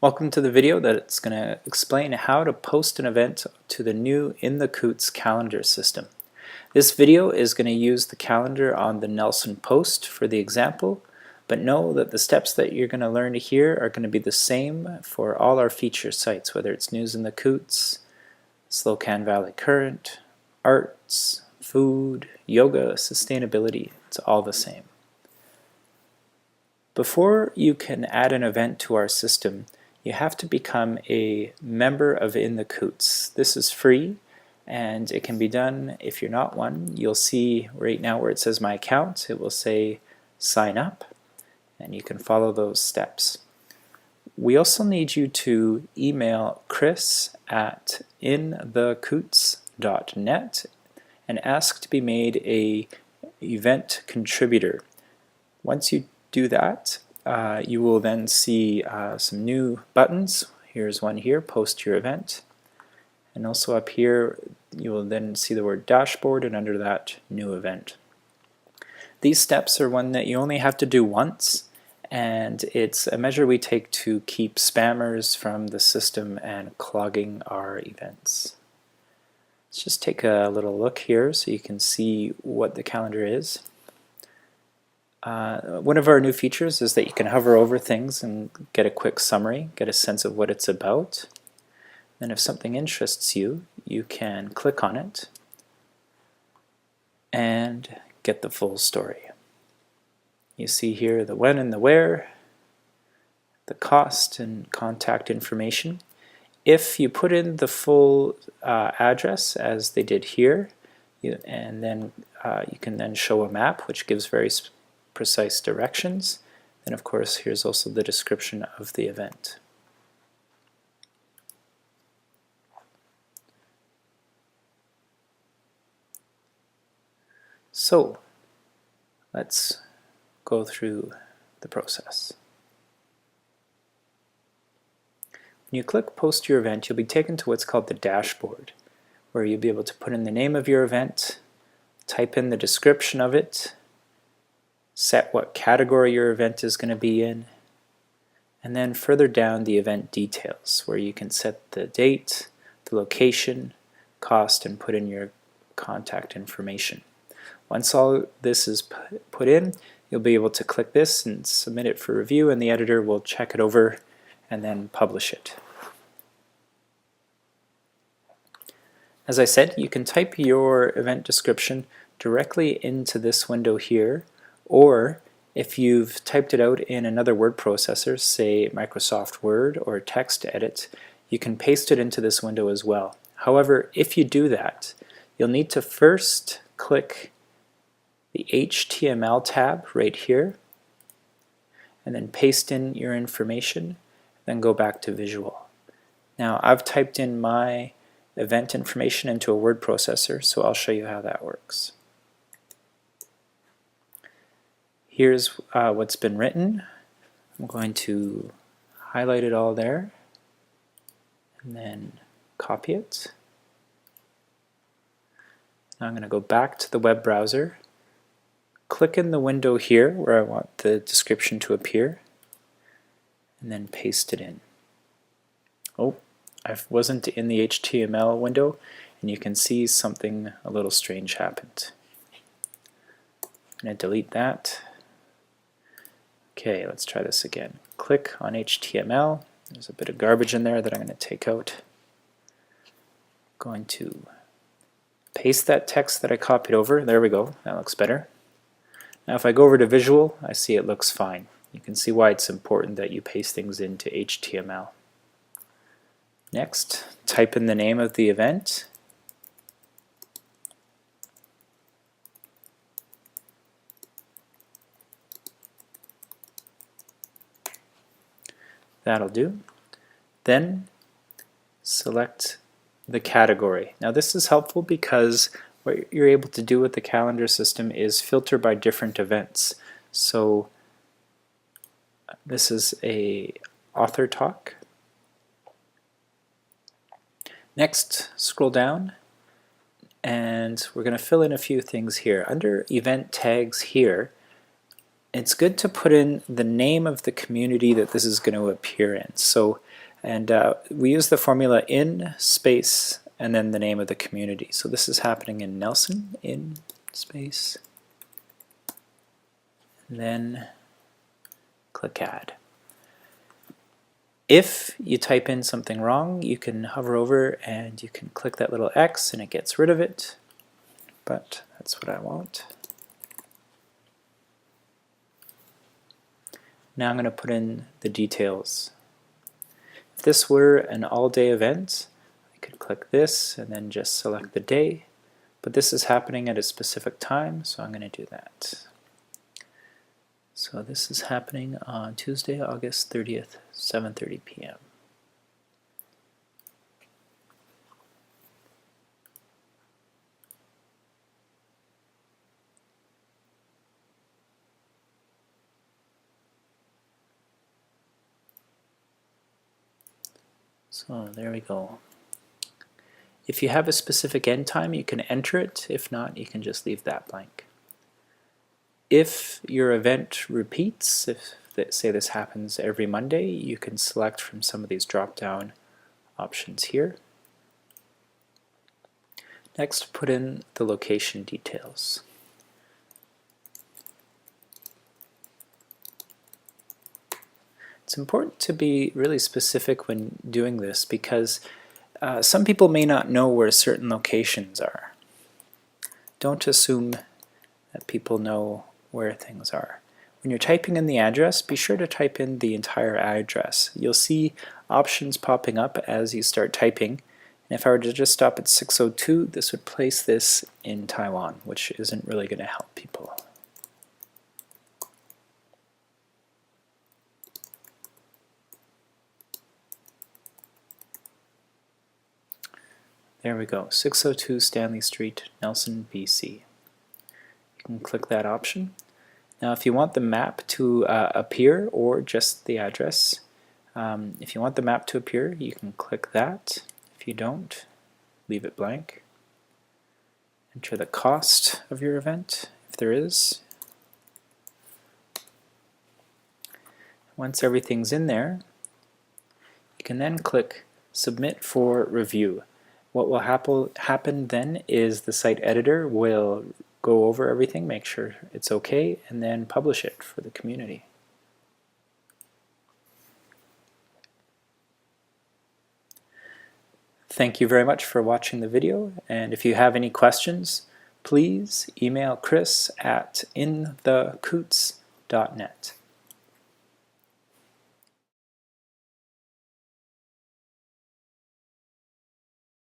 Welcome to the video that's going to explain how to post an event to the new Inthekoots calendar system. This video is going to use the calendar on the Nelson Post for the example, but know that the steps that you're going to learn here are going to be the same for all our feature sites, whether it's News Inthekoots, Slocan Valley Current, Arts, Food, Yoga, Sustainability. It's all the same. Before you can add an event to our system, you have to become a member of Inthekoots. This is free and it can be done. If you're not one, you'll see right now where it says My Account, it will say sign up and you can follow those steps. We also need you to email chris@inthekoots.net and ask to be made a event contributor. Once you do that, you will then see some new buttons. Here's one here, post your event. And also up here you will then see the word dashboard and under that new event. These steps are one that you only have to do once, and it's a measure we take to keep spammers from the system and clogging our events. Let's just take a little look here so you can see what the calendar is. One of our new features is that you can hover over things and get a quick summary, get a sense of what it's about. Then if something interests you, you can click on it and get the full story. You see here the when and the where, the cost and contact information. If you put in the full address as they did here, and then you can then show a map which gives very precise directions. Then of course here's also the description of the event. So let's go through the process. When you click post your event, you'll be taken to what's called the dashboard, where you'll be able to put in the name of your event, type in the description of it, set what category your event is going to be in, and then further down the event details where you can set the date, the location, cost, and put in your contact information. Once all this is put in, you'll be able to click this and submit it for review, and the editor will check it over and then publish it. As I said, you can type your event description directly into this window here, or if you've typed it out in another word processor, say Microsoft Word or text edit, you can paste it into this window as well. However, if you do that, you'll need to first click the HTML tab right here and then paste in your information, then go back to visual. Now I've typed in my event information into a word processor, so I'll show you how that works. Here's what's been written. I'm going to highlight it all there and then copy it. Now I'm going to go back to the web browser, click in the window here where I want the description to appear, and then paste it in. Oh, I wasn't in the HTML window, and you can see something a little strange happened. I'm going to delete that. Okay, let's try this again. Click on HTML. There's a bit of garbage in there that I'm going to take out. Going to paste that text that I copied over. There we go. That looks better. Now if I go over to visual, I see it looks fine. You can see why it's important that you paste things into HTML. Next, type in the name of the event. That'll do. Then select the category. Now this is helpful because what you're able to do with the calendar system is filter by different events. So this is a author talk. Next, scroll down and we're going to fill in a few things here. Under event tags here, it's good to put in the name of the community that this is going to appear in. So And we use the formula in space and then the name of the community. So this is happening in Nelson, in space, and then click Add. If you type in something wrong, you can hover over and you can click that little X and it gets rid of it, but that's what I want. Now I'm going to put in the details. If this were an all-day event, I could click this and then just select the day, but this is happening at a specific time, so I'm going to do that. So this is happening on Tuesday, August 30th, 7:30 p.m. So there we go. If you have a specific end time, you can enter it. If not, you can just leave that blank. If your event repeats, if say this happens every Monday, you can select from some of these drop-down options here. Next, put in the location details. It's important to be really specific when doing this because some people may not know where certain locations are. Don't assume that people know where things are. When you're typing in the address, be sure to type in the entire address. You'll see options popping up as you start typing. And if I were to just stop at 602, this would place this in Taiwan, which isn't really going to help people. There we go, 602 Stanley Street, Nelson, BC. You can click that option. Now if you want the map to appear or just the address, if you want the map to appear, you can click that. If you don't, leave it blank. Enter the cost of your event, if there is. Once everything's in there, you can then click Submit for Review. What will happen then is the site editor will go over everything, make sure it's okay, and then publish it for the community. Thank you very much for watching the video, and if you have any questions, please email Chris at inthekoots.net.